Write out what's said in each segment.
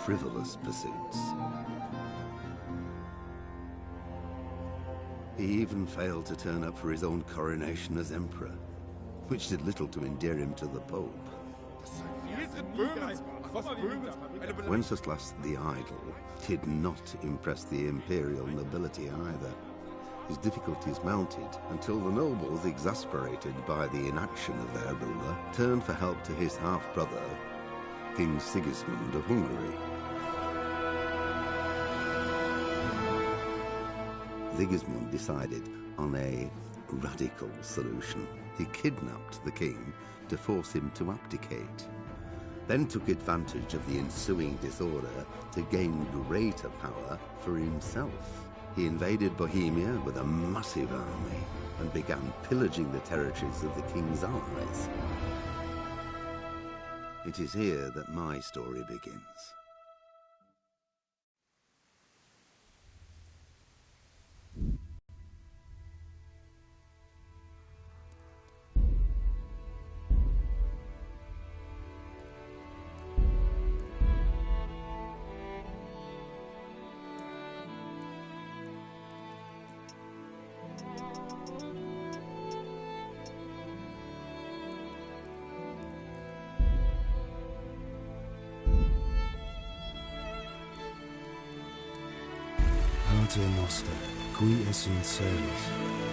frivolous pursuits. He even failed to turn up for his own coronation as emperor, which did little to endear him to the Pope. Wenceslas the Idle did not impress the imperial nobility either. His difficulties mounted until the nobles, exasperated by the inaction of their ruler, turned for help to his half-brother, King Sigismund of Hungary. Sigismund decided on a radical solution. He kidnapped the king to force him to abdicate, then took advantage of the ensuing disorder to gain greater power for himself. He invaded Bohemia with a massive army and began pillaging the territories of the king's allies. It is here that my story begins. Pater noster, qui es in celis,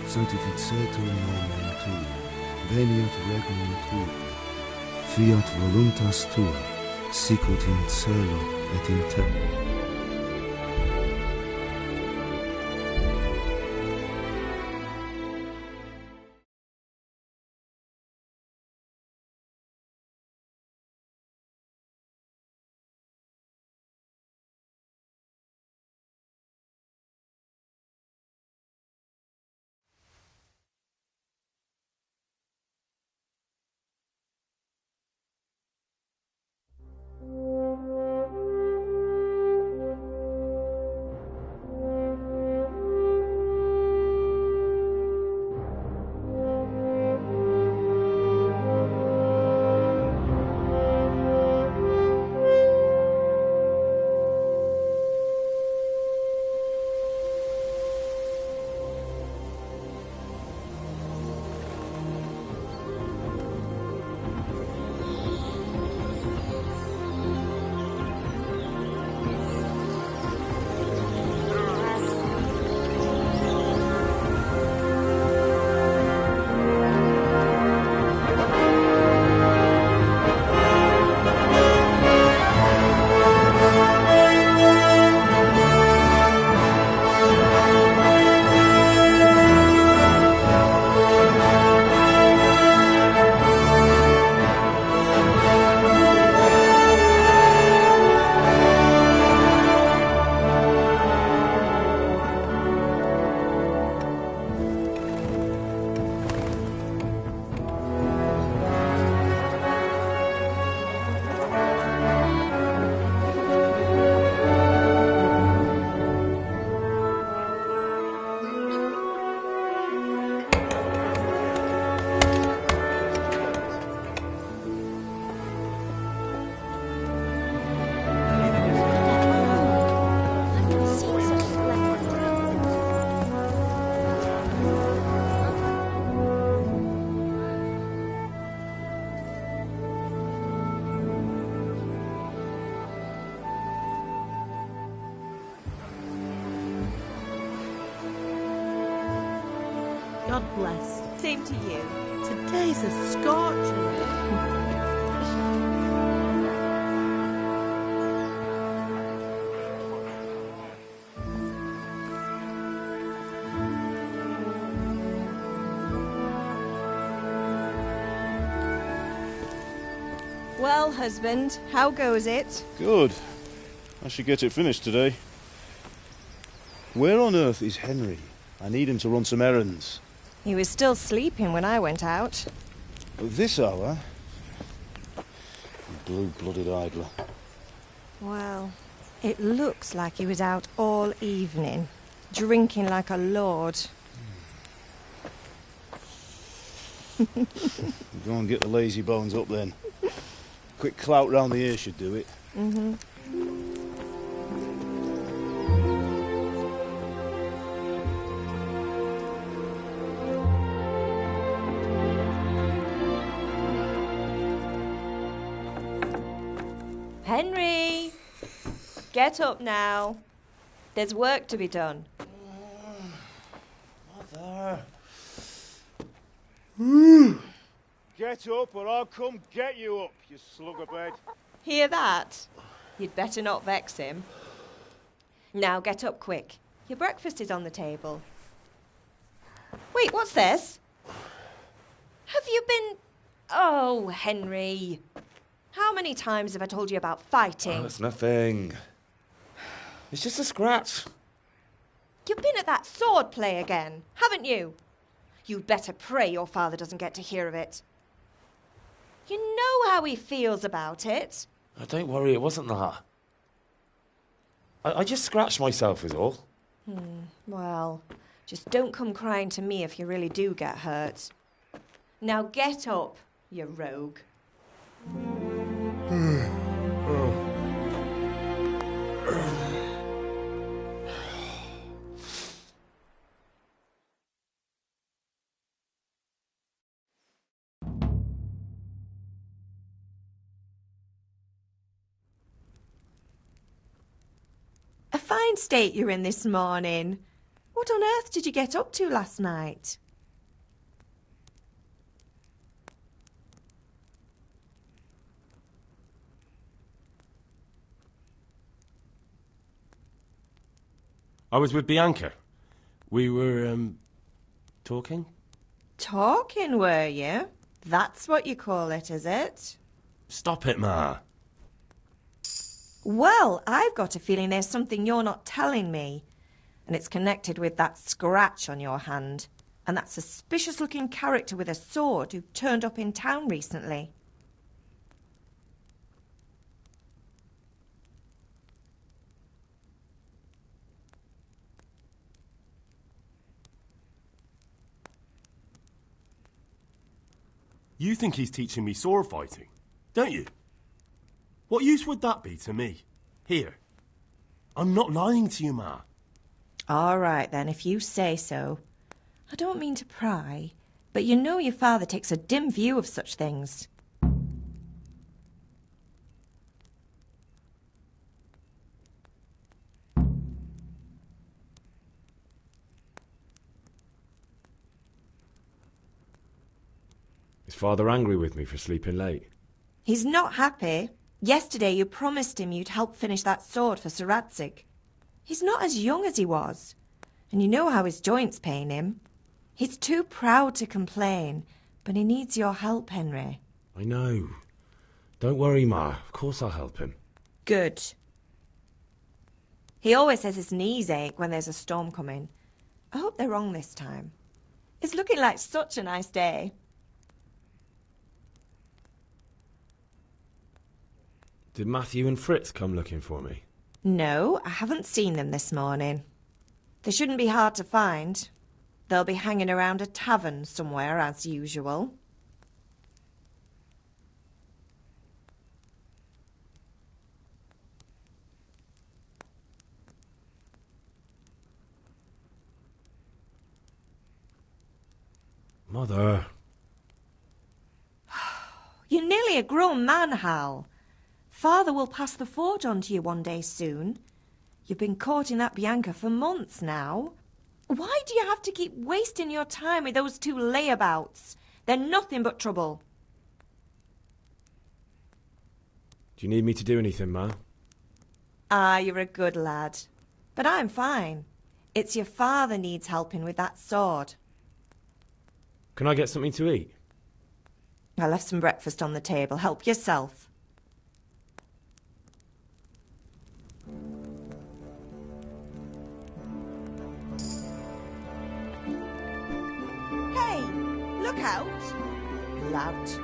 sanctificetur nomen tuum, veniat regnum tuum, fiat voluntas tua, sicut in cielo et in terra. God bless. Same to you. Today's a scorcher. Well, husband, how goes it? Good. I should get it finished today. Where on earth is Henry? I need him to run some errands. He was still sleeping when I went out. At this hour? Blue-blooded idler. Well, it looks like he was out all evening, drinking like a lord. Go and get the lazy bones up then. Quick clout round the ear should do it. Mm-hmm. Henry! Get up now. There's work to be done. Mother. Get up or I'll come get you up, you slugabed. Hear that? You'd better not vex him. Now get up quick. Your breakfast is on the table. Wait, what's this? Have you been... Oh, Henry. How many times have I told you about fighting? Oh, it's nothing. It's just a scratch. You've been at that sword play again, haven't you? You'd better pray your father doesn't get to hear of it. You know how he feels about it. Oh, don't worry, it wasn't that. I just scratched myself is all. Well, just don't come crying to me if you really do get hurt. Now get up, you rogue. A fine state you're in this morning. What on earth did you get up to last night? I was with Bianca. We were, talking? Talking, were you? That's what you call it, is it? Stop it, Ma. Well, I've got a feeling there's something you're not telling me. And it's connected with that scratch on your hand. And that suspicious-looking character with a sword who turned up in town recently. You think he's teaching me sword fighting, don't you? What use would that be to me? Here. I'm not lying to you, Ma. All right, then, if you say so. I don't mean to pry, but you know your father takes a dim view of such things. Is Father angry with me for sleeping late? He's not happy. Yesterday you promised him you'd help finish that sword for Sir Radzig. He's not as young as he was, and you know how his joints pain him. He's too proud to complain, but he needs your help, Henry. I know. Don't worry, Ma. Of course I'll help him. Good. He always says his knees ache when there's a storm coming. I hope they're wrong this time. It's looking like such a nice day. Did Matthew and Fritz come looking for me? No, I haven't seen them this morning. They shouldn't be hard to find. They'll be hanging around a tavern somewhere, as usual. Mother. You're nearly a grown man, Hal. Father will pass the forge on to you one day soon. You've been courting that Bianca for months now. Why do you have to keep wasting your time with those two layabouts? They're nothing but trouble. Do you need me to do anything, Ma? Ah, you're a good lad. But I'm fine. It's your father needs helping with that sword. Can I get something to eat? I left some breakfast on the table. Help yourself. Hey, look out! Lout.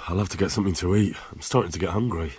I'll have to get something to eat. I'm starting to get hungry.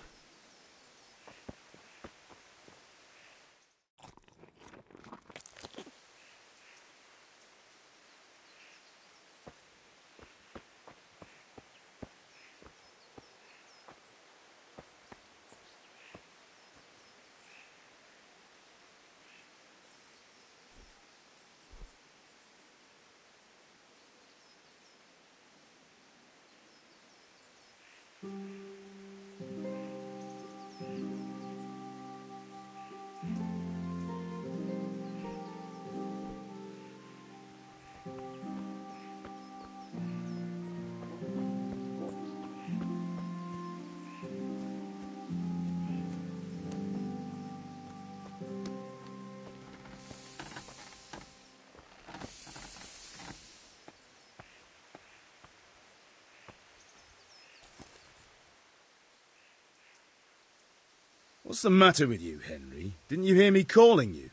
What's the matter with you, Henry? Didn't you hear me calling you?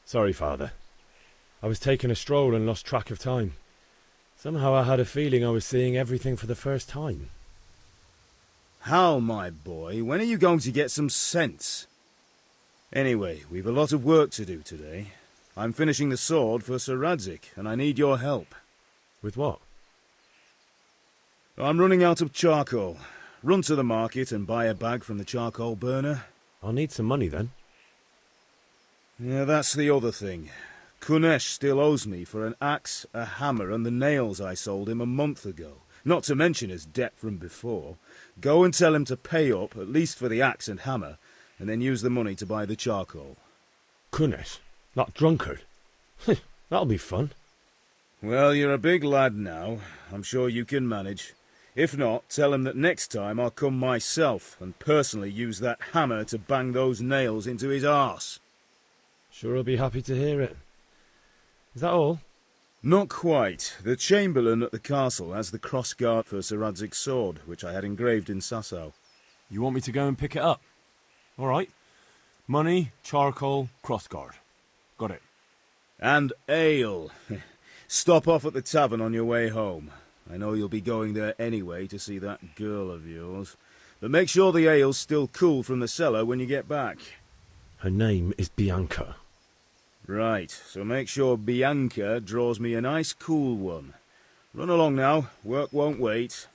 Sorry, Father. I was taking a stroll and lost track of time. Somehow I had a feeling I was seeing everything for the first time. Hal, my boy, when are you going to get some sense? Anyway, we've a lot of work to do today. I'm finishing the sword for Sir Radzig, and I need your help. With what? I'm running out of charcoal. Run to the market and buy a bag from the charcoal burner. I'll need some money then. Yeah, that's the other thing. Kunesh still owes me for an axe, a hammer, and the nails I sold him a month ago. Not to mention his debt from before. Go and tell him to pay up, at least for the axe and hammer, and then use the money to buy the charcoal. Kunesh? That drunkard? That'll be fun. Well, you're a big lad now. I'm sure you can manage. If not, tell him that next time I'll come myself and personally use that hammer to bang those nails into his arse. Sure, I'll be happy to hear it. Is that all? Not quite. The Chamberlain at the castle has the cross-guard for Sir Radzig's sword, which I had engraved in Sasau. You want me to go and pick it up? All right. Money, charcoal, crossguard. Got it. And ale. Stop off at the tavern on your way home. I know you'll be going there anyway to see that girl of yours. But make sure the ale's still cool from the cellar when you get back. Her name is Bianca. Right, so make sure Bianca draws me a nice cool one. Run along now, work won't wait.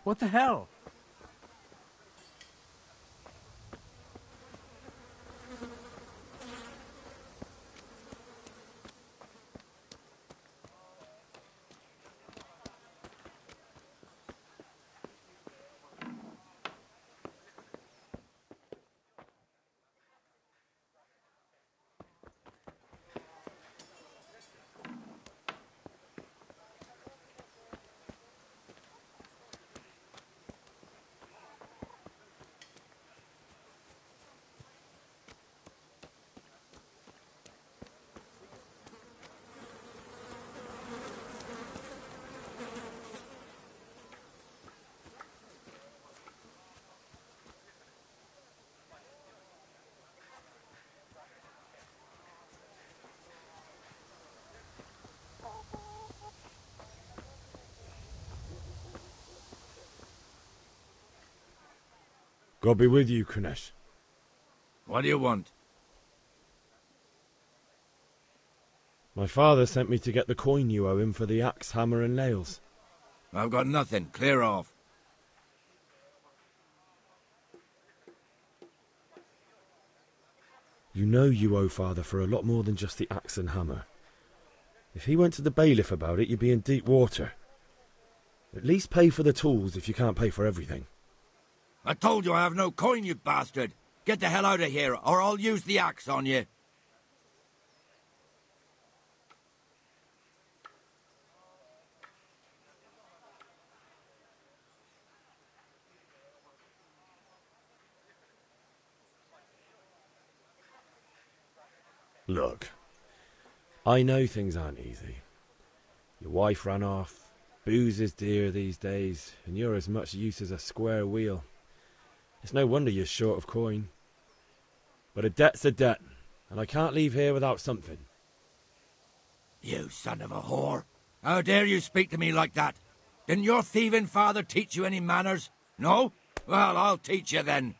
What the hell? God be with you, Kunesh. What do you want? My father sent me to get the coin you owe him for the axe, hammer and nails. I've got nothing. Clear off. You know you owe father for a lot more than just the axe and hammer. If he went to the bailiff about it, you'd be in deep water. At least pay for the tools if you can't pay for everything. I told you I have no coin, you bastard! Get the hell out of here, or I'll use the axe on you! Look, I know things aren't easy. Your wife ran off, booze is dear these days, and you're as much use as a square wheel. It's no wonder you're short of coin. But a debt's a debt, and I can't leave here without something. You son of a whore! How dare you speak to me like that? Didn't your thieving father teach you any manners? No? Well, I'll teach you then.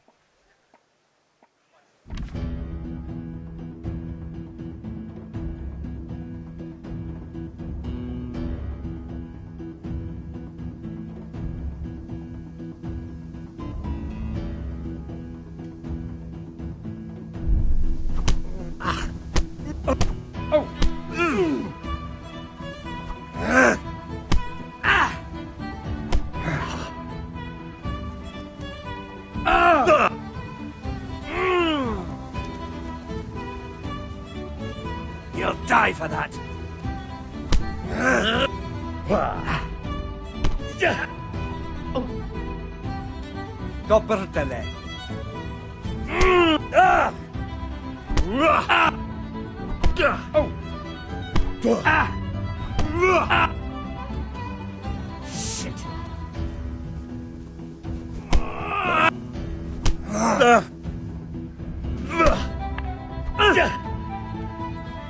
You'll die for that. Dobrtele. Shit.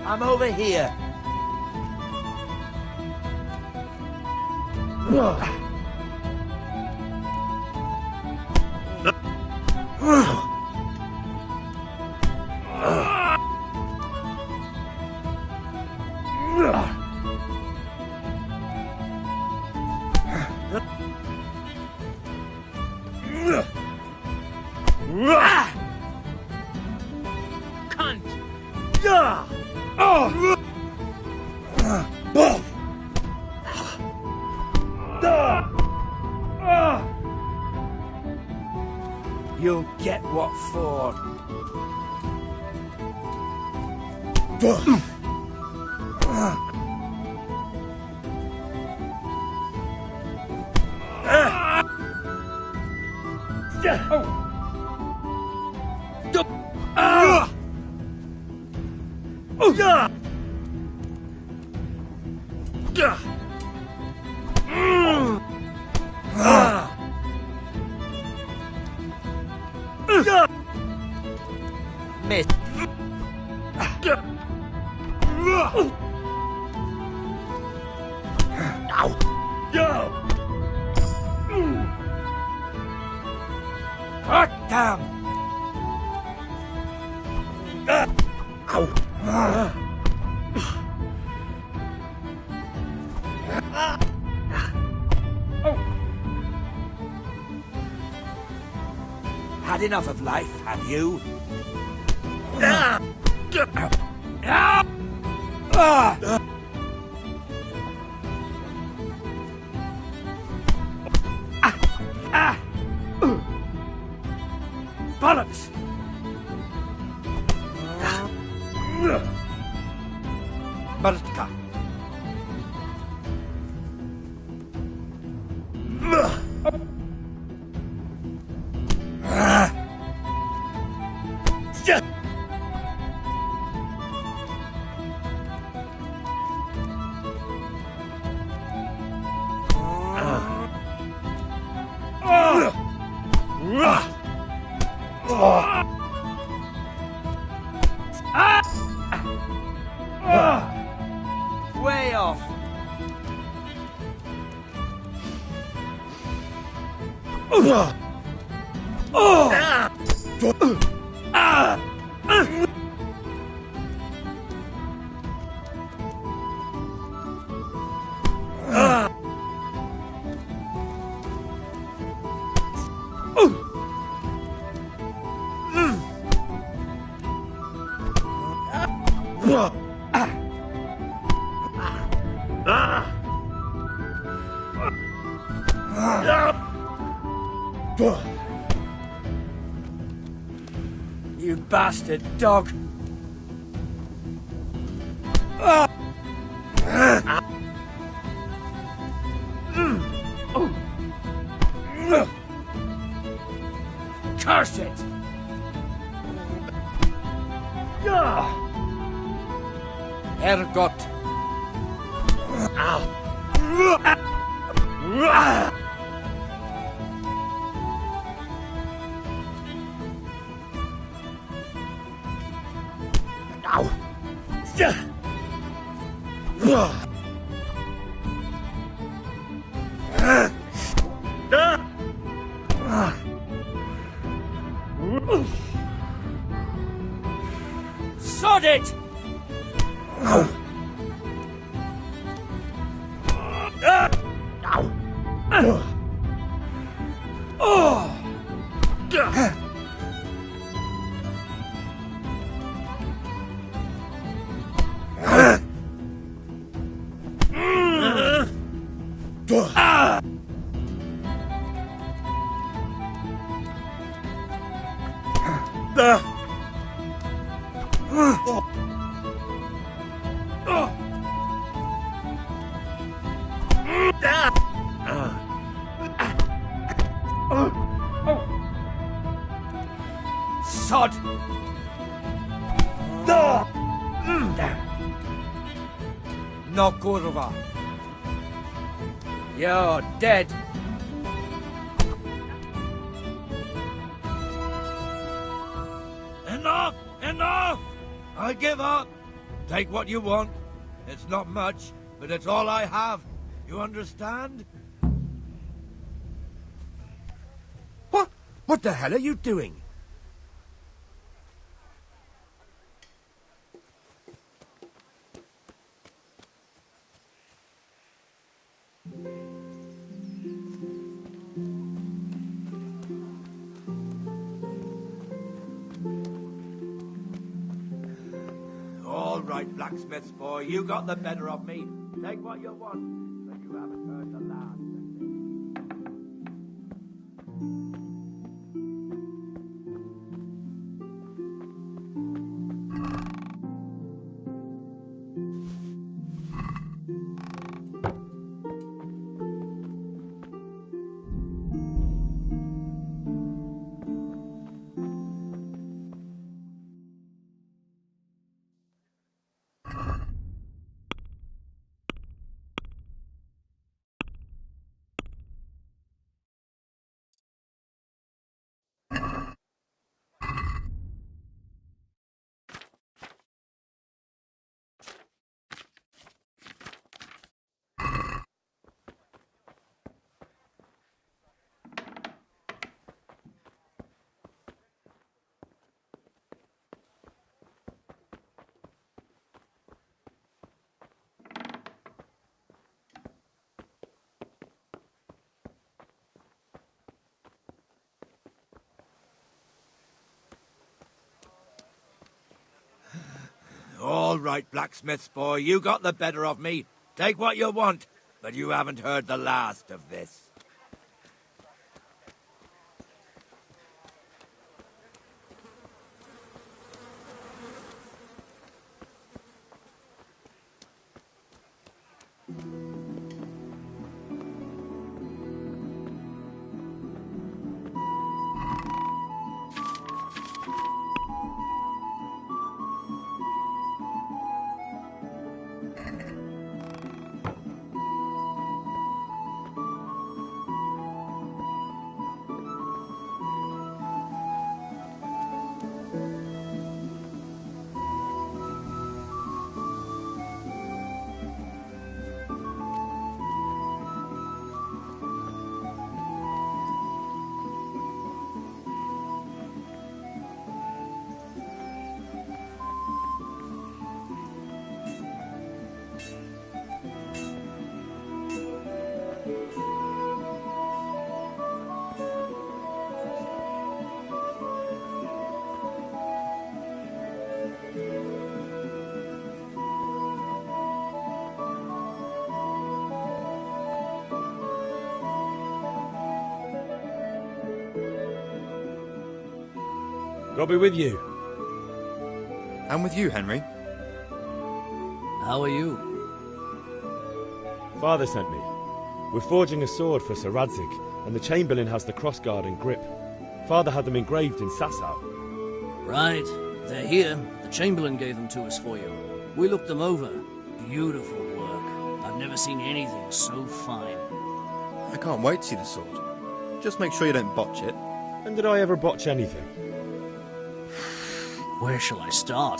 I'm over here. You'll get what for. Miss. Hot damn. Had enough of life, have you? Bollocks! Bartka. Way off. You bastard dog! Curse it! Hergot. Sod it! Sod! No kurwa. You're dead. Enough! Enough! I give up. Take what you want. It's not much, but it's all I have. You understand? What? What the hell are you doing? All right, blacksmith's boy, you got the better of me. Take what you want, but you haven't heard the last of me. All right, blacksmith's boy, you got the better of me. Take what you want, but you haven't heard the last of this. God be with you. And with you, Henry. How are you? Father sent me. We're forging a sword for Sir Radzig, and the Chamberlain has the crossguard and grip. Father had them engraved in Sasau. Right. They're here. The Chamberlain gave them to us for you. We looked them over. Beautiful work. I've never seen anything so fine. I can't wait to see the sword. Just make sure you don't botch it. When did I ever botch anything? Where shall I start?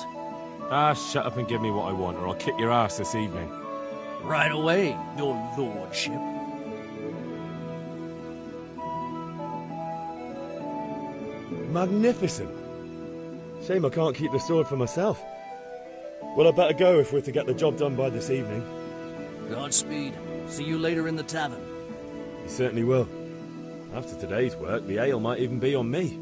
Shut up and give me what I want, or I'll kick your ass this evening. Right away, your lordship. Magnificent. Shame I can't keep the sword for myself. Well, I better go if we're to get the job done by this evening. Godspeed. See you later in the tavern. You certainly will. After today's work, the ale might even be on me.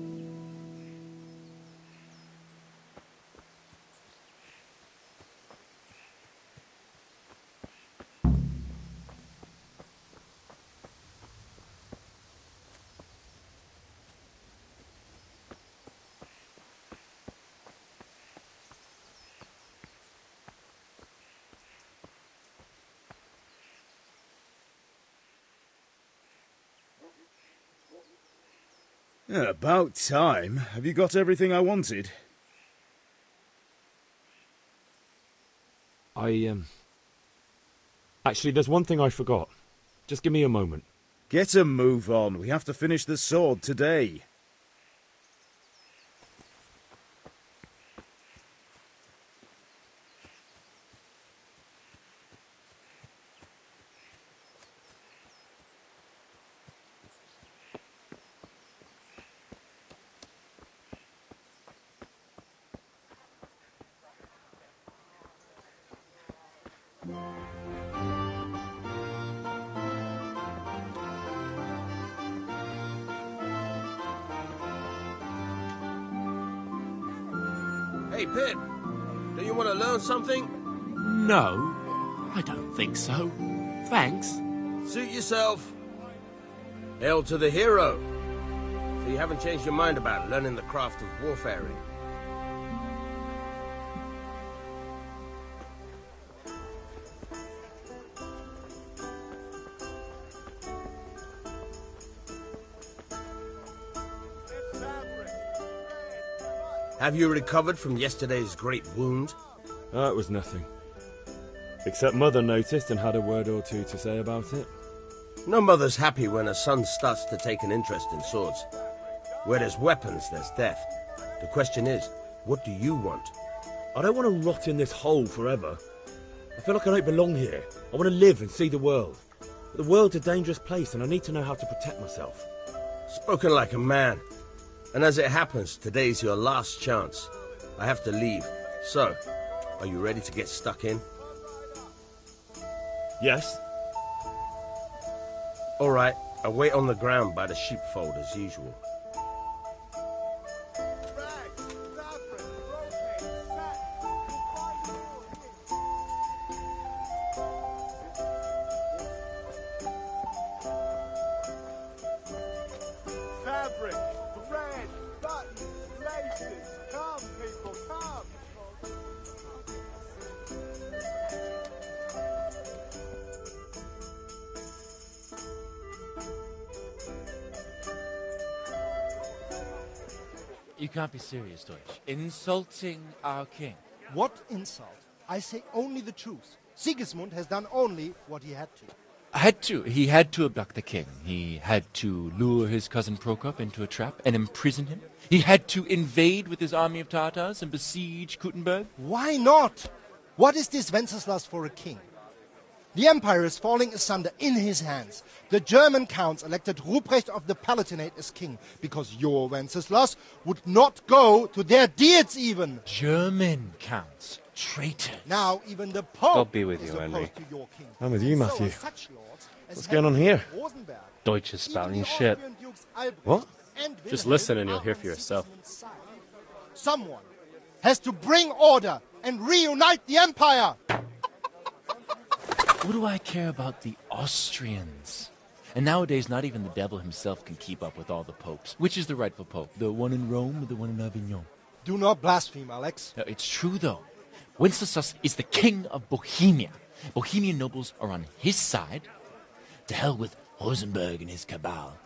About time. Have you got everything I wanted? Actually, there's one thing I forgot. Just give me a moment. Get a move on. We have to finish the sword today. Hey, Pip, do you want to learn something? No, I don't think so. Thanks. Suit yourself. Hail to the hero. So you haven't changed your mind about learning the craft of warfaring? Have you recovered from yesterday's great wound? Oh, it was nothing. Except Mother noticed and had a word or two to say about it. No mother's happy when her son starts to take an interest in swords. Where there's weapons, there's death. The question is, what do you want? I don't want to rot in this hole forever. I feel like I don't belong here. I want to live and see the world. But the world's a dangerous place and I need to know how to protect myself. Spoken like a man. And as it happens, today's your last chance. I have to leave. So, are you ready to get stuck in? Yes. All right, I'll wait on the ground by the sheepfold as usual. fabric, thread, buttons, laces. Come, people, come. You can't be serious, Deutsch. Insulting our king. What insult? I say only the truth. Sigismund has done only what he had to. He had to abduct the king. He had to lure his cousin Prokop into a trap and imprison him. He had to invade with his army of Tartars and besiege Kuttenberg. Why not? What is this Wenceslas for a king? The empire is falling asunder in his hands. The German counts elected Ruprecht of the Palatinate as king because your Wenceslas would not go to their deeds even. German counts. Traitors. Now even the Pope God be with is you, Henry. opposed to your king. I'm with you, Matthew. So are such lords as What's going on here? Rosenberg. Deutsch is spouting shit. What? Just listen and you'll hear for yourself. Someone has to bring order and reunite the empire. What do I care about the Austrians? And nowadays, not even the devil himself can keep up with all the popes. Which is the rightful pope? The one in Rome or the one in Avignon? Do not blaspheme, Alex. No, it's true, though. Wenceslas is the king of Bohemia. Bohemian nobles are on his side. To hell with Rosenberg and his cabal.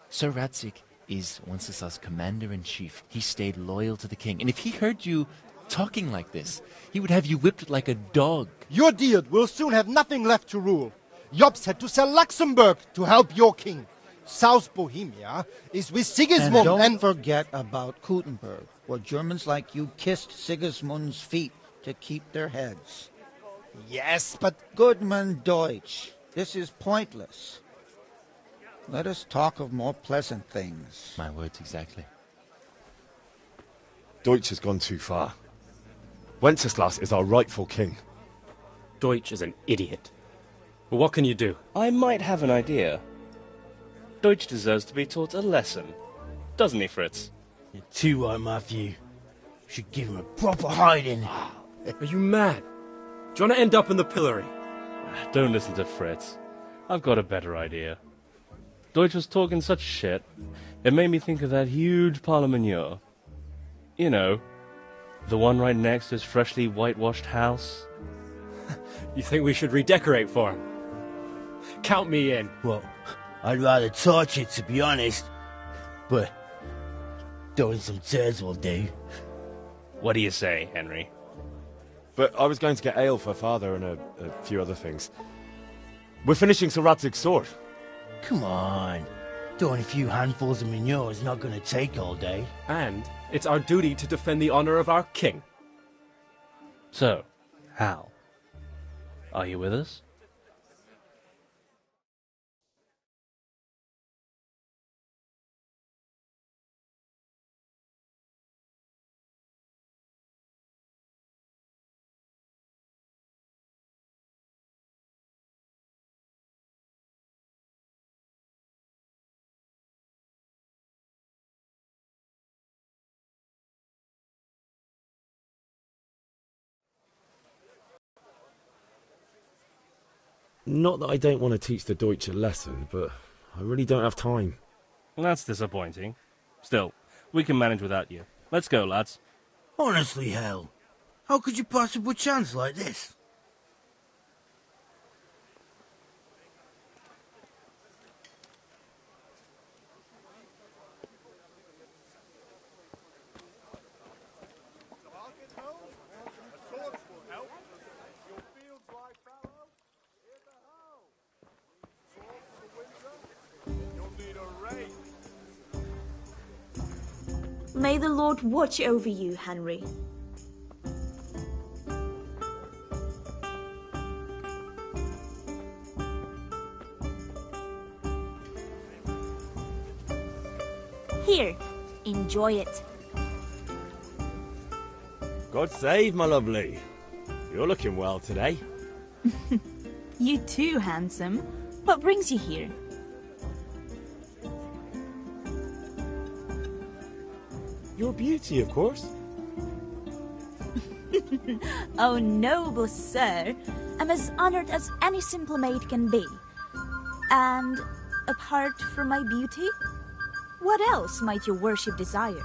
Sir Radzig is Wenceslas' commander-in-chief. He stayed loyal to the king. And if he heard you talking like this, he would have you whipped like a dog. Your Diet will soon have nothing left to rule. Jobst had to sell Luxembourg to help your king. South Bohemia is with Sigismund and don't forget about Kuttenberg, where Germans like you kissed Sigismund's feet to keep their heads. Yes, but... Goodman Deutsch, this is pointless. Let us talk of more pleasant things. My words exactly. Deutsch has gone too far. Wenceslas is our rightful king. Deutsch is an idiot. But what can you do? I might have an idea. Deutsch deserves to be taught a lesson. Doesn't he, Fritz? You're too right, Matthew. Should give him a proper hiding. Are you mad? Do you want to end up in the pillory? Don't listen to Fritz. I've got a better idea. Deutsch was talking such shit, it made me think of that huge parliament. You know, the one right next to his freshly whitewashed house. You think we should redecorate for him? Count me in. Well, I'd rather torch it, to be honest. But throwing some turds will do. What do you say, Henry? But I was going to get ale for Father and a few other things. We're finishing Sir Radzig's sword. Come on. Throwing a few handfuls of manure is not going to take all day. And it's our duty to defend the honor of our king. So, Hal, are you with us? Not that I don't want to teach the Deutsch a lesson, but I really don't have time. That's disappointing. Still, we can manage without you. Let's go, lads. Honestly, Hal, how could you possibly chance like this? May the Lord watch over you, Henry. Here, enjoy it. God save, my lovely. You're looking well today. You too, handsome. What brings you here? Your beauty, of course. Oh, noble sir, I'm as honored as any simple maid can be. And apart from my beauty, What else might your worship desire?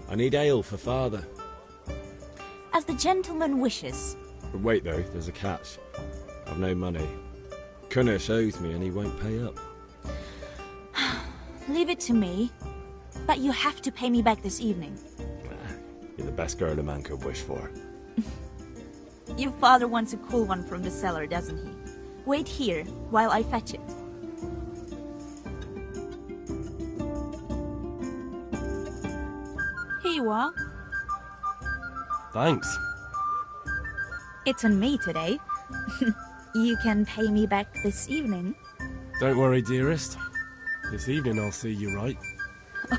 I need ale for father. As the gentleman wishes. But wait though, there's a catch. I've no money. Kunesh owes me and he won't pay up. Leave it to me. But you have to pay me back this evening. You're the best girl a man could wish for. Your father wants a cool one from the cellar, doesn't he? Wait here while I fetch it. Here you are. Thanks. It's on me today. You can pay me back this evening. Don't worry, dearest. This evening I'll see you right.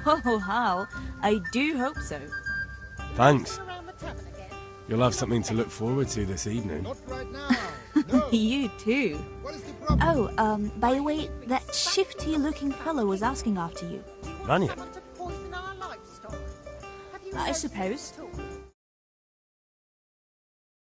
Oh, Hal, I do hope so. Thanks. You'll have something to look forward to this evening. You too. Oh, by the way, that shifty-looking fellow was asking after you. Vanya. I suppose.